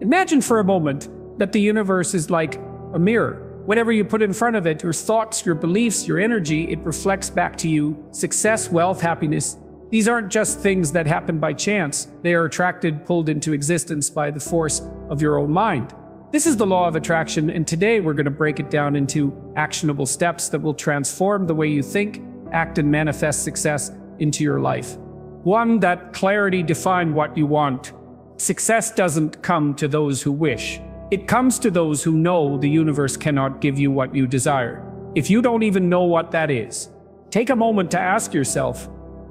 Imagine for a moment that the universe is like a mirror. Whatever you put in front of it, your thoughts, your beliefs, your energy, it reflects back to you. Success, wealth, happiness. These aren't just things that happen by chance. They are attracted, pulled into existence by the force of your own mind. This is the law of attraction, and today we're going to break it down into actionable steps that will transform the way you think, act, and manifest success into your life. 1. That clarity. Define what you want. Success doesn't come to those who wish. It comes to those who know the universe cannot give you what you desire. If you don't even know what that is, take a moment to ask yourself,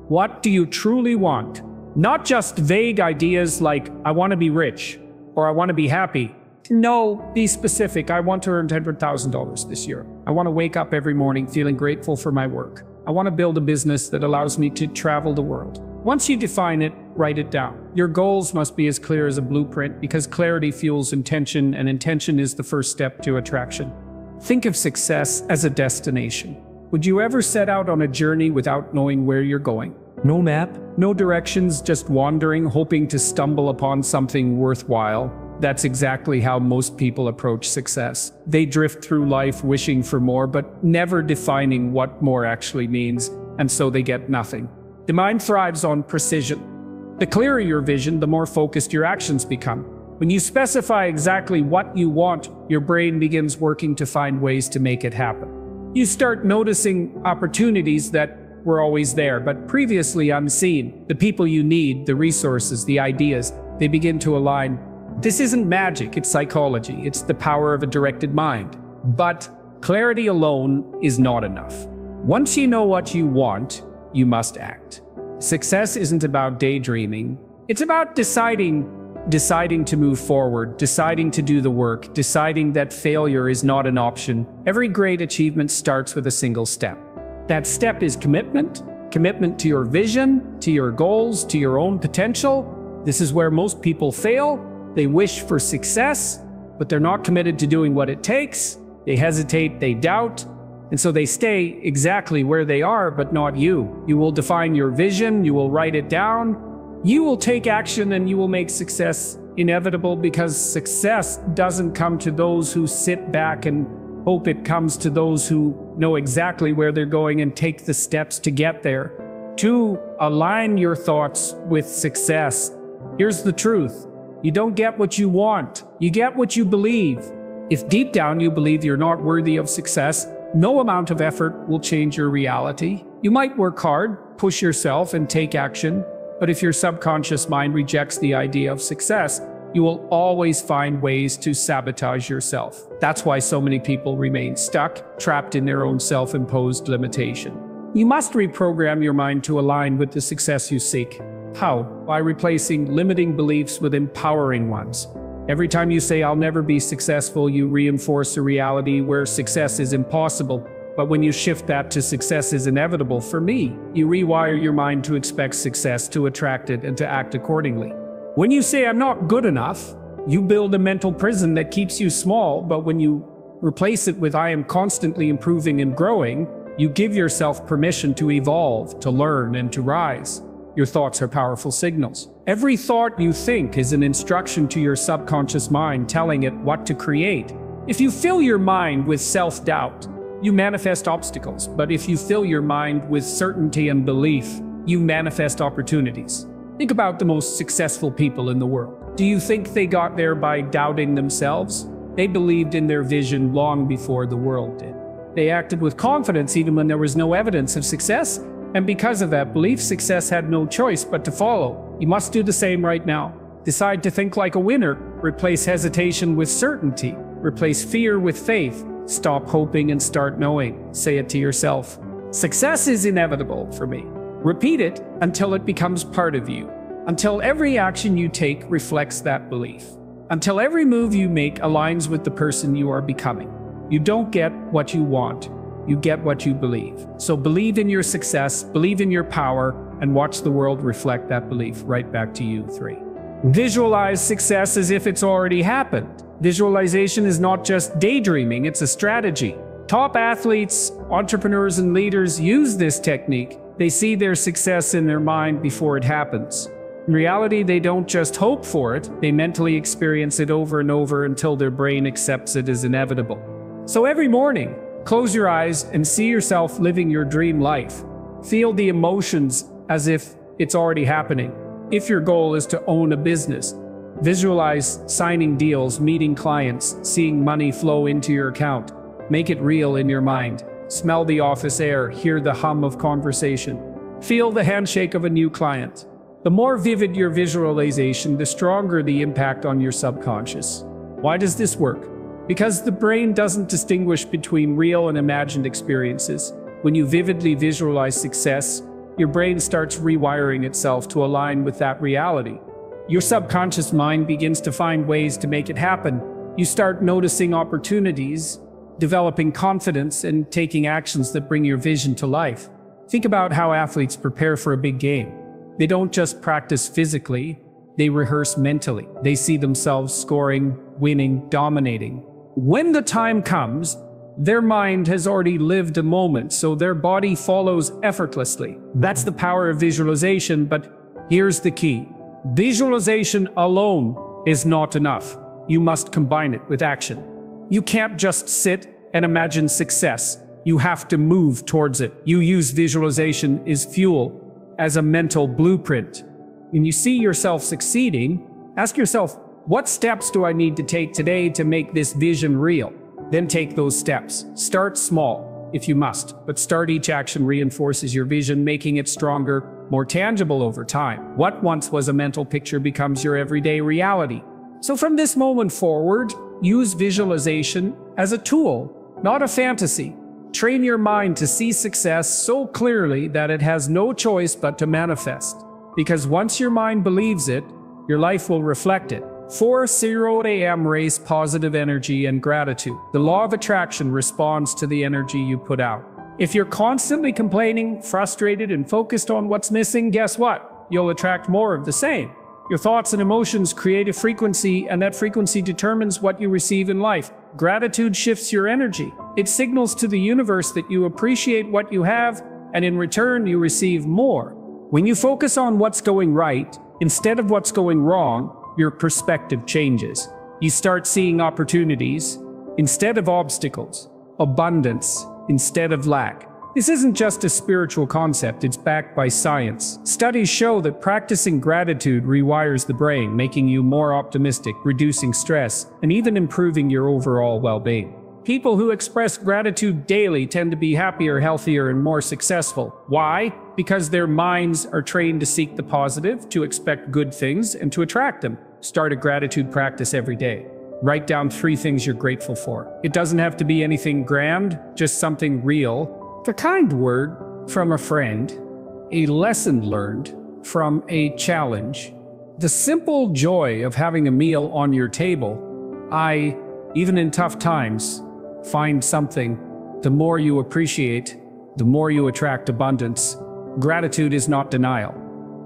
what do you truly want? Not just vague ideas like, I want to be rich, or I want to be happy. No, be specific. I want to earn $100,000 this year. I want to wake up every morning feeling grateful for my work. I want to build a business that allows me to travel the world. Once you define it, write it down. Your goals must be as clear as a blueprint because clarity fuels intention, and intention is the first step to attraction. Think of success as a destination. Would you ever set out on a journey without knowing where you're going? No map, no directions, just wandering, hoping to stumble upon something worthwhile. That's exactly how most people approach success. They drift through life wishing for more, but never defining what more actually means, and so they get nothing. The mind thrives on precision. The clearer your vision, the more focused your actions become. When you specify exactly what you want, your brain begins working to find ways to make it happen. You start noticing opportunities that were always there, but previously unseen. The people you need, the resources, the ideas, they begin to align. This isn't magic, it's psychology. It's the power of a directed mind. But clarity alone is not enough. Once you know what you want, you must act. Success isn't about daydreaming. It's about deciding to move forward, deciding to do the work, deciding that failure is not an option. Every great achievement starts with a single step. That step is commitment. Commitment to your vision, to your goals, to your own potential. This is where most people fail. They wish for success, but they're not committed to doing what it takes. They hesitate, they doubt, and so they stay exactly where they are, but not you. You will define your vision, you will write it down, you will take action, and you will make success inevitable, because success doesn't come to those who sit back and hope. It comes to those who know exactly where they're going and take the steps to get there. 2. Align your thoughts with success. Here's the truth. You don't get what you want, you get what you believe. If deep down you believe you're not worthy of success, no amount of effort will change your reality. You might work hard, push yourself, and take action, but if your subconscious mind rejects the idea of success, you will always find ways to sabotage yourself. That's why so many people remain stuck, trapped in their own self-imposed limitation. You must reprogram your mind to align with the success you seek. How? By replacing limiting beliefs with empowering ones. Every time you say, I'll never be successful, you reinforce a reality where success is impossible. But when you shift that to success is inevitable, for me, you rewire your mind to expect success, to attract it, and to act accordingly. When you say, I'm not good enough, you build a mental prison that keeps you small, but when you replace it with, I am constantly improving and growing, you give yourself permission to evolve, to learn, and to rise. Your thoughts are powerful signals. Every thought you think is an instruction to your subconscious mind, telling it what to create. If you fill your mind with self-doubt, you manifest obstacles. But if you fill your mind with certainty and belief, you manifest opportunities. Think about the most successful people in the world. Do you think they got there by doubting themselves? They believed in their vision long before the world did. They acted with confidence even when there was no evidence of success. And because of that belief, success had no choice but to follow. You must do the same right now. Decide to think like a winner. Replace hesitation with certainty. Replace fear with faith. Stop hoping and start knowing. Say it to yourself. Success is inevitable for me. Repeat it until it becomes part of you. Until every action you take reflects that belief. Until every move you make aligns with the person you are becoming. You don't get what you want. You get what you believe. So believe in your success, believe in your power, and watch the world reflect that belief right back to you. 3. Visualize success as if it's already happened. Visualization is not just daydreaming, it's a strategy. Top athletes, entrepreneurs, and leaders use this technique. They see their success in their mind before it happens. In reality, they don't just hope for it, they mentally experience it over and over until their brain accepts it as inevitable. So every morning, close your eyes and see yourself living your dream life. Feel the emotions as if it's already happening. If your goal is to own a business, visualize signing deals, meeting clients, seeing money flow into your account. Make it real in your mind. Smell the office air, hear the hum of conversation. Feel the handshake of a new client. The more vivid your visualization, the stronger the impact on your subconscious. Why does this work? Because the brain doesn't distinguish between real and imagined experiences. When you vividly visualize success, your brain starts rewiring itself to align with that reality. Your subconscious mind begins to find ways to make it happen. You start noticing opportunities, developing confidence, and taking actions that bring your vision to life. Think about how athletes prepare for a big game. They don't just practice physically, they rehearse mentally. They see themselves scoring, winning, dominating. When the time comes, their mind has already lived a moment, so their body follows effortlessly. That's the power of visualization, but here's the key. Visualization alone is not enough. You must combine it with action. You can't just sit and imagine success. You have to move towards it. You use visualization as fuel, as a mental blueprint. When you see yourself succeeding, ask yourself, what steps do I need to take today to make this vision real? Then take those steps. Start small, if you must, but start each action reinforces your vision, making it stronger, more tangible over time. What once was a mental picture becomes your everyday reality. So from this moment forward, use visualization as a tool, not a fantasy. Train your mind to see success so clearly that it has no choice but to manifest. Because once your mind believes it, your life will reflect it. 4:0 a.m. raise positive energy and gratitude. The law of attraction responds to the energy you put out. If you're constantly complaining, frustrated, and focused on what's missing, guess what? You'll attract more of the same. Your thoughts and emotions create a frequency, and that frequency determines what you receive in life. Gratitude shifts your energy. It signals to the universe that you appreciate what you have, and in return, you receive more. When you focus on what's going right, instead of what's going wrong, your perspective changes. You start seeing opportunities instead of obstacles, abundance instead of lack. This isn't just a spiritual concept, it's backed by science. Studies show that practicing gratitude rewires the brain, making you more optimistic, reducing stress, and even improving your overall well-being. People who express gratitude daily tend to be happier, healthier, and more successful. Why? Because their minds are trained to seek the positive, to expect good things, and to attract them. Start a gratitude practice every day. Write down 3 things you're grateful for. It doesn't have to be anything grand, just something real. A kind word from a friend, a lesson learned from a challenge, the simple joy of having a meal on your table. Even in tough times, find something. The more you appreciate, the more you attract abundance. Gratitude is not denial.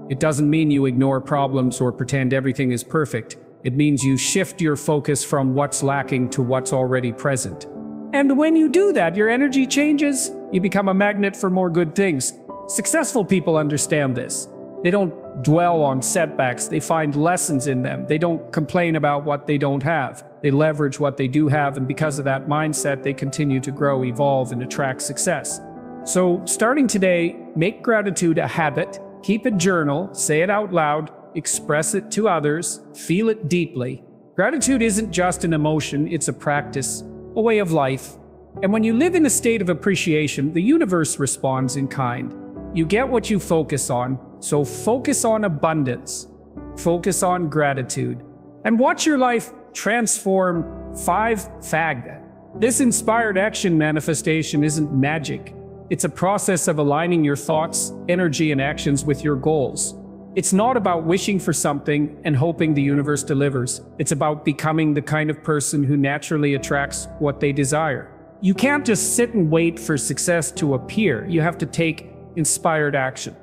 It doesn't mean you ignore problems or pretend everything is perfect. It means you shift your focus from what's lacking to what's already present. And when you do that, your energy changes. You become a magnet for more good things. Successful people understand this. They don't dwell on setbacks. They find lessons in them. They don't complain about what they don't have. They leverage what they do have, and because of that mindset, they continue to grow, evolve, and attract success. So, starting today, make gratitude a habit. Keep a journal, say it out loud, express it to others, feel it deeply. Gratitude isn't just an emotion, it's a practice, a way of life. And when you live in a state of appreciation, the universe responds in kind. You get what you focus on, so focus on abundance, focus on gratitude, and watch your life transform. 5. Fag that. This inspired action manifestation isn't magic. It's a process of aligning your thoughts, energy, and actions with your goals. It's not about wishing for something and hoping the universe delivers. It's about becoming the kind of person who naturally attracts what they desire. You can't just sit and wait for success to appear. You have to take inspired action.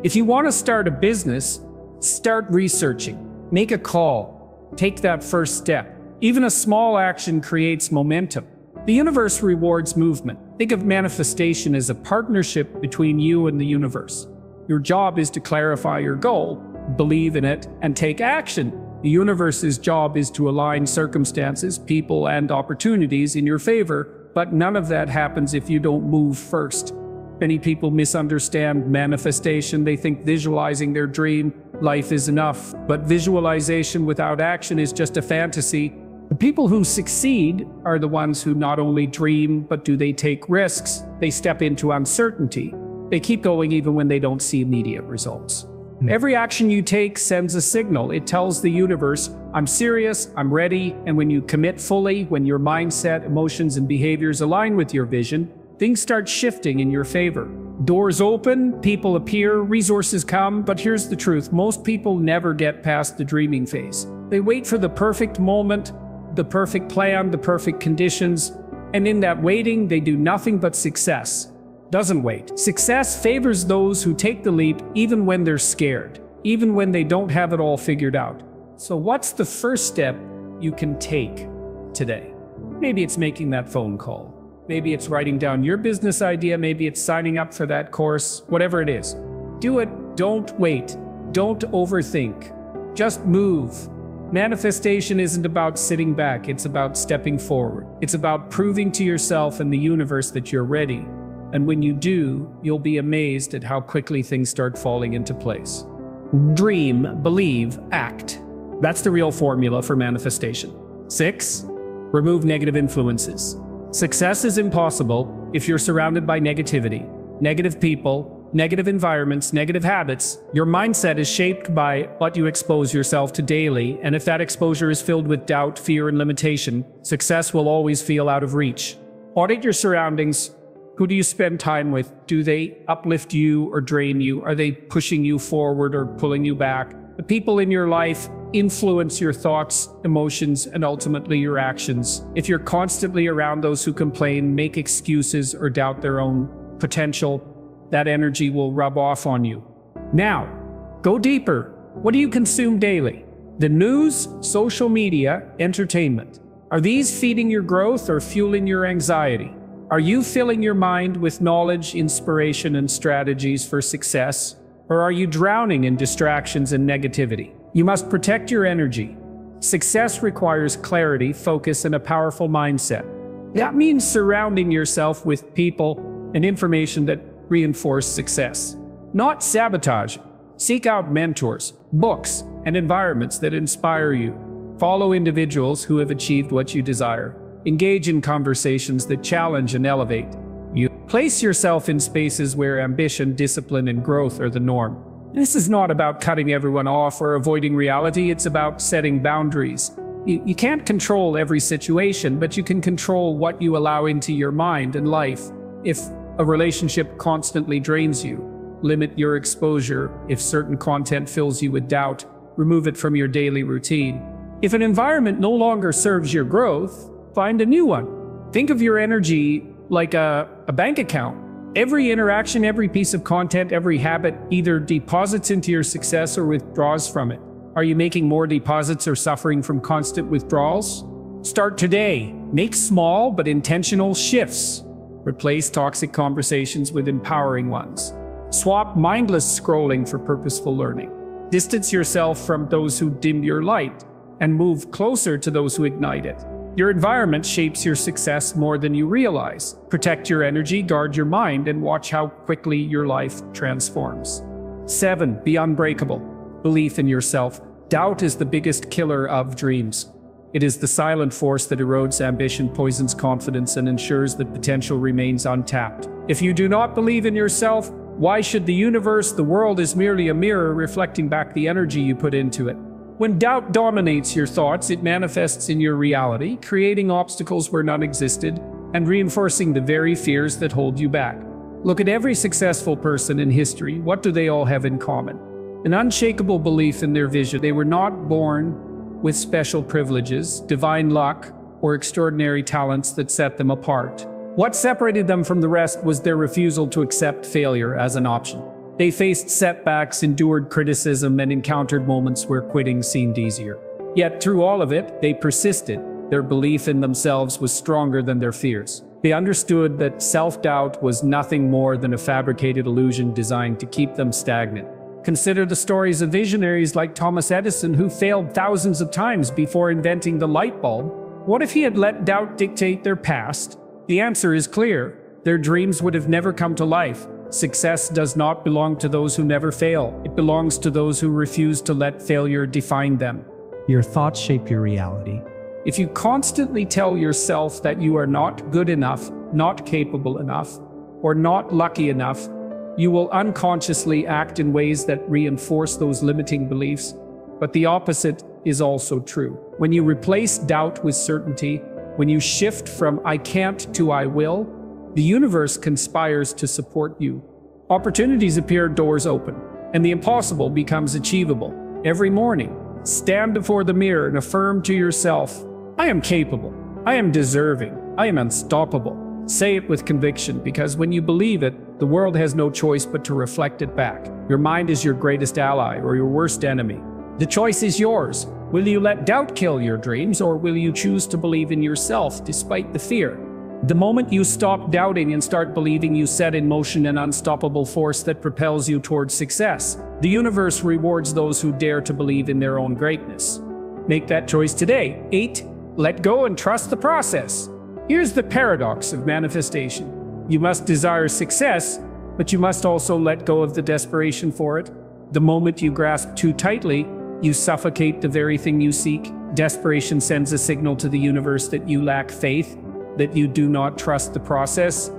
If you want to start a business, start researching. Make a call. Take that first step. Even a small action creates momentum. The universe rewards movement. Think of manifestation as a partnership between you and the universe. Your job is to clarify your goal, believe in it, and take action. The universe's job is to align circumstances, people, and opportunities in your favor, but none of that happens if you don't move first. Many people misunderstand manifestation. They think visualizing their dream life is enough, but visualization without action is just a fantasy. The people who succeed are the ones who not only dream, but do they take risks. They step into uncertainty. They keep going even when they don't see immediate results. Every action you take sends a signal. It tells the universe, I'm serious, I'm ready, and when you commit fully, when your mindset, emotions, and behaviors align with your vision, things start shifting in your favor. Doors open, people appear, resources come, but here's the truth. Most people never get past the dreaming phase. They wait for the perfect moment, the perfect plan, the perfect conditions, and in that waiting, they do nothing but success. Doesn't wait. Success favors those who take the leap even when they're scared, even when they don't have it all figured out. So what's the first step you can take today? Maybe it's making that phone call. Maybe it's writing down your business idea. Maybe it's signing up for that course. Whatever it is, do it. Don't wait. Don't overthink. Just move. Manifestation isn't about sitting back. It's about stepping forward. It's about proving to yourself and the universe that you're ready. And when you do, you'll be amazed at how quickly things start falling into place. Dream, believe, act. That's the real formula for manifestation. 6, remove negative influences. Success is impossible if you're surrounded by negativity, negative people, negative environments, negative habits. Your mindset is shaped by what you expose yourself to daily, and if that exposure is filled with doubt, fear, and limitation, success will always feel out of reach. Audit your surroundings. Who do you spend time with? Do they uplift you or drain you? Are they pushing you forward or pulling you back? The people in your life influence your thoughts, emotions, and ultimately your actions. If you're constantly around those who complain, make excuses, or doubt their own potential, that energy will rub off on you. Now, go deeper. What do you consume daily? The news, social media, entertainment. Are these feeding your growth or fueling your anxiety? Are you filling your mind with knowledge, inspiration, and strategies for success? Or are you drowning in distractions and negativity? You must protect your energy. Success requires clarity, focus, and a powerful mindset. That means surrounding yourself with people and information that reinforce success, not sabotage. Seek out mentors, books, and environments that inspire you. Follow individuals who have achieved what you desire. Engage in conversations that challenge and elevate you. Place yourself in spaces where ambition, discipline, and growth are the norm. This is not about cutting everyone off or avoiding reality. It's about setting boundaries. You can't control every situation, but you can control what you allow into your mind and life. If a relationship constantly drains you, limit your exposure. If certain content fills you with doubt, remove it from your daily routine. If an environment no longer serves your growth, find a new one. Think of your energy like a bank account. Every interaction, every piece of content, every habit either deposits into your success or withdraws from it. Are you making more deposits or suffering from constant withdrawals? Start today. Make small but intentional shifts. Replace toxic conversations with empowering ones. Swap mindless scrolling for purposeful learning. Distance yourself from those who dim your light and move closer to those who ignite it. Your environment shapes your success more than you realize. Protect your energy, guard your mind, and watch how quickly your life transforms. 7, be unbreakable. Belief in yourself. Doubt is the biggest killer of dreams. It is the silent force that erodes ambition, poisons confidence, and ensures that potential remains untapped. If you do not believe in yourself, why should the universe? The world is merely a mirror reflecting back the energy you put into it. When doubt dominates your thoughts, it manifests in your reality, creating obstacles where none existed and reinforcing the very fears that hold you back. Look at every successful person in history. What do they all have in common? An unshakable belief in their vision. They were not born with special privileges, divine luck, or extraordinary talents that set them apart. What separated them from the rest was their refusal to accept failure as an option. They faced setbacks, endured criticism, and encountered moments where quitting seemed easier. Yet through all of it, they persisted. Their belief in themselves was stronger than their fears. They understood that self-doubt was nothing more than a fabricated illusion designed to keep them stagnant. Consider the stories of visionaries like Thomas Edison, who failed thousands of times before inventing the light bulb. What if he had let doubt dictate their past? The answer is clear. Their dreams would have never come to life. Success does not belong to those who never fail. It belongs to those who refuse to let failure define them. Your thoughts shape your reality. If you constantly tell yourself that you are not good enough, not capable enough, or not lucky enough, you will unconsciously act in ways that reinforce those limiting beliefs. But the opposite is also true. When you replace doubt with certainty, when you shift from "I can't" to "I will," the universe conspires to support you. Opportunities appear, doors open, and the impossible becomes achievable. Every morning, stand before the mirror and affirm to yourself, "I am capable, I am deserving, I am unstoppable." Say it with conviction, because when you believe it, the world has no choice but to reflect it back. Your mind is your greatest ally or your worst enemy. The choice is yours. Will you let doubt kill your dreams, or will you choose to believe in yourself despite the fear? The moment you stop doubting and start believing, you set in motion an unstoppable force that propels you towards success. The universe rewards those who dare to believe in their own greatness. Make that choice today. 8. Let go and trust the process. Here's the paradox of manifestation. You must desire success, but you must also let go of the desperation for it. The moment you grasp too tightly, you suffocate the very thing you seek. Desperation sends a signal to the universe that you lack faith, that you do not trust the process.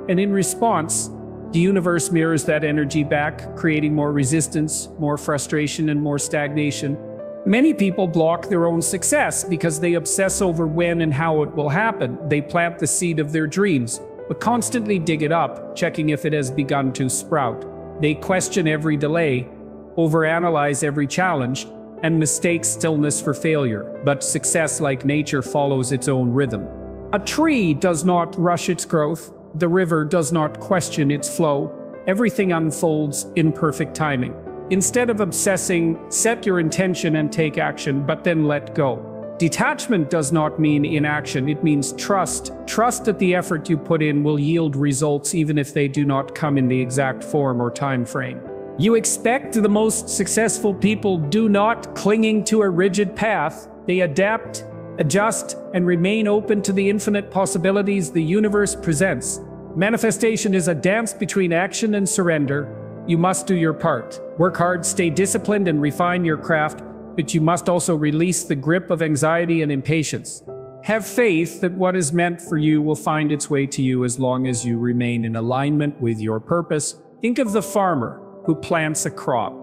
And in response, the universe mirrors that energy back, creating more resistance, more frustration, and more stagnation. Many people block their own success because they obsess over when and how it will happen. They plant the seed of their dreams, but constantly dig it up, checking if it has begun to sprout. They question every delay, overanalyze every challenge, and mistake stillness for failure. But success, like nature, follows its own rhythm. A tree does not rush its growth. The river does not question its flow. Everything unfolds in perfect timing. Instead of obsessing, set your intention and take action, but then let go. Detachment does not mean inaction, it means trust. Trust that the effort you put in will yield results even if they do not come in the exact form or time frame. You expect the most successful people do not clinging to a rigid path. They adapt, adjust, and remain open to the infinite possibilities the universe presents. Manifestation is a dance between action and surrender. You must do your part. Work hard, stay disciplined, and refine your craft, but you must also release the grip of anxiety and impatience. Have faith that what is meant for you will find its way to you as long as you remain in alignment with your purpose. Think of the farmer who plants a crop.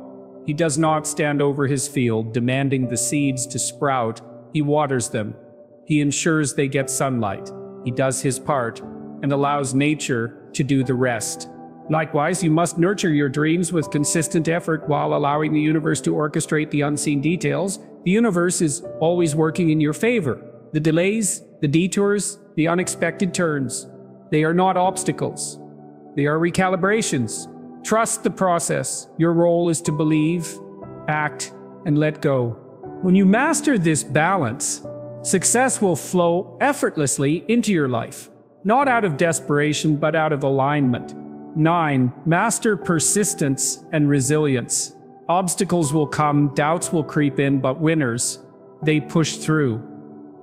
He does not stand over his field demanding the seeds to sprout. He waters them. He ensures they get sunlight. He does his part and allows nature to do the rest. Likewise, you must nurture your dreams with consistent effort while allowing the universe to orchestrate the unseen details. The universe is always working in your favor. The delays, the detours, the unexpected turns, they are not obstacles. They are recalibrations. Trust the process. Your role is to believe, act, and let go. When you master this balance, success will flow effortlessly into your life, not out of desperation, but out of alignment. 9. Master persistence and resilience. Obstacles will come, doubts will creep in, but winners, they push through.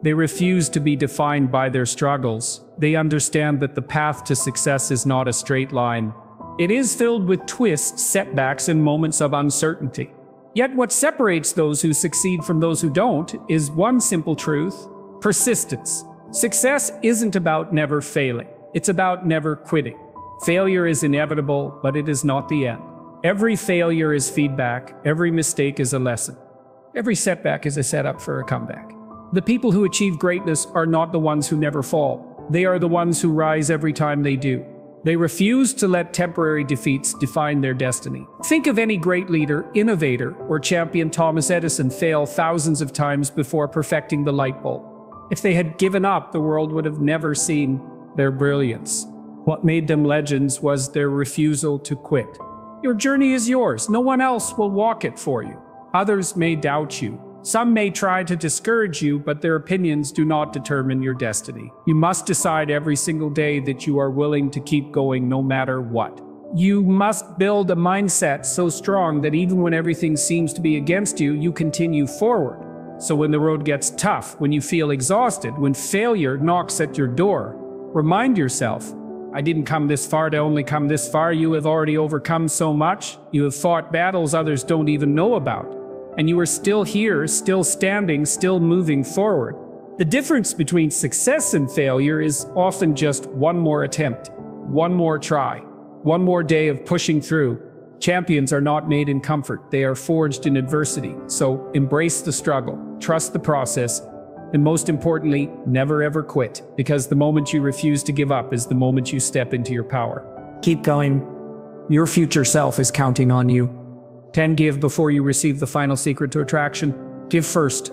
They refuse to be defined by their struggles. They understand that the path to success is not a straight line. It is filled with twists, setbacks, and moments of uncertainty. Yet what separates those who succeed from those who don't is one simple truth: persistence. Success isn't about never failing. It's about never quitting. Failure is inevitable, but it is not the end. Every failure is feedback. Every mistake is a lesson. Every setback is a setup for a comeback. The people who achieve greatness are not the ones who never fall. They are the ones who rise every time they do. They refuse to let temporary defeats define their destiny. Think of any great leader, innovator, or champion. Thomas Edison failed thousands of times before perfecting the light bulb. If they had given up, the world would have never seen their brilliance. What made them legends was their refusal to quit. Your journey is yours. No one else will walk it for you. Others may doubt you. Some may try to discourage you, but their opinions do not determine your destiny. You must decide every single day that you are willing to keep going no matter what. You must build a mindset so strong that even when everything seems to be against you, you continue forward. So when the road gets tough, when you feel exhausted, when failure knocks at your door, remind yourself, I didn't come this far to only come this far. You have already overcome so much. You have fought battles others don't even know about. And you are still here, still standing, still moving forward. The difference between success and failure is often just one more attempt, one more try, one more day of pushing through. Champions are not made in comfort. They are forged in adversity. So embrace the struggle, trust the process, and most importantly, never ever quit, because the moment you refuse to give up is the moment you step into your power. Keep going. Your future self is counting on you. 10. Give before you receive the final secret to attraction. Give first.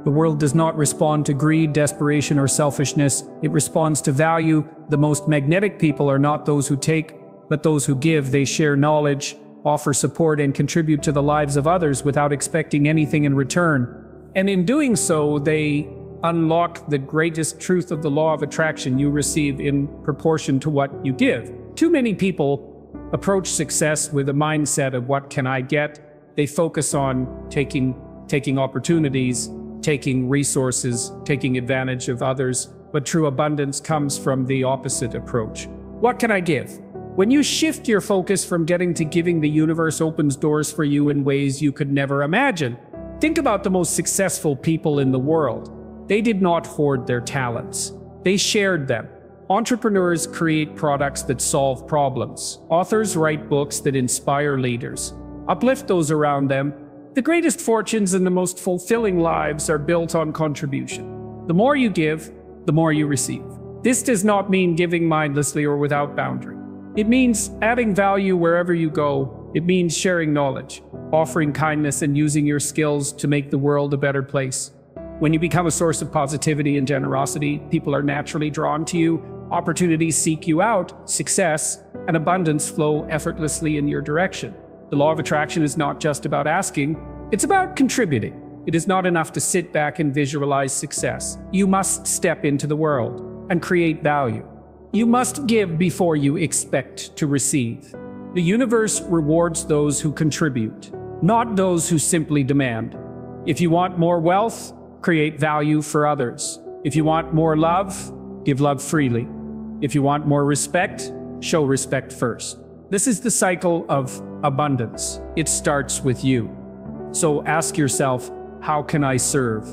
The world does not respond to greed, desperation, or selfishness. It responds to value. The most magnetic people are not those who take, but those who give. They share knowledge, offer support, and contribute to the lives of others without expecting anything in return. And in doing so, they unlock the greatest truth of the law of attraction: you receive in proportion to what you give. Too many people approach success with a mindset of what can I get? They focus on taking opportunities, taking resources, taking advantage of others. But true abundance comes from the opposite approach. What can I give? When you shift your focus from getting to giving, the universe opens doors for you in ways you could never imagine. Think about the most successful people in the world. They did not hoard their talents. They shared them. Entrepreneurs create products that solve problems. Authors write books that inspire leaders. Uplift those around them. The greatest fortunes and the most fulfilling lives are built on contribution. The more you give, the more you receive. This does not mean giving mindlessly or without boundary. It means adding value wherever you go. It means sharing knowledge, offering kindness, and using your skills to make the world a better place. When you become a source of positivity and generosity, people are naturally drawn to you. Opportunities seek you out. Success and abundance flow effortlessly in your direction. The law of attraction is not just about asking, it's about contributing. It is not enough to sit back and visualize success. You must step into the world and create value. You must give before you expect to receive. The universe rewards those who contribute, not those who simply demand. If you want more wealth, create value for others. If you want more love, give love freely. If you want more respect, show respect first. This is the cycle of abundance. It starts with you. So ask yourself, how can I serve?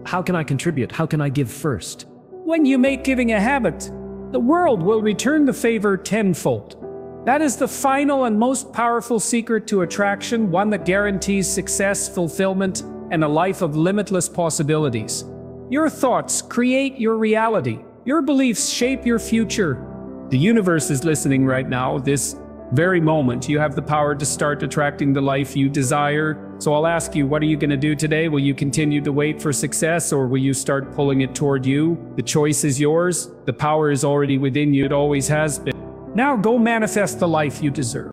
How can I contribute? How can I give first? When you make giving a habit, the world will return the favor tenfold. That is the final and most powerful secret to attraction, one that guarantees success, fulfillment, and a life of limitless possibilities. Your thoughts create your reality. Your beliefs shape your future. The universe is listening right now. This very moment, you have the power to start attracting the life you desire. So I'll ask you, what are you going to do today? Will you continue to wait for success, or will you start pulling it toward you? The choice is yours. The power is already within you. It always has been. Now go manifest the life you deserve.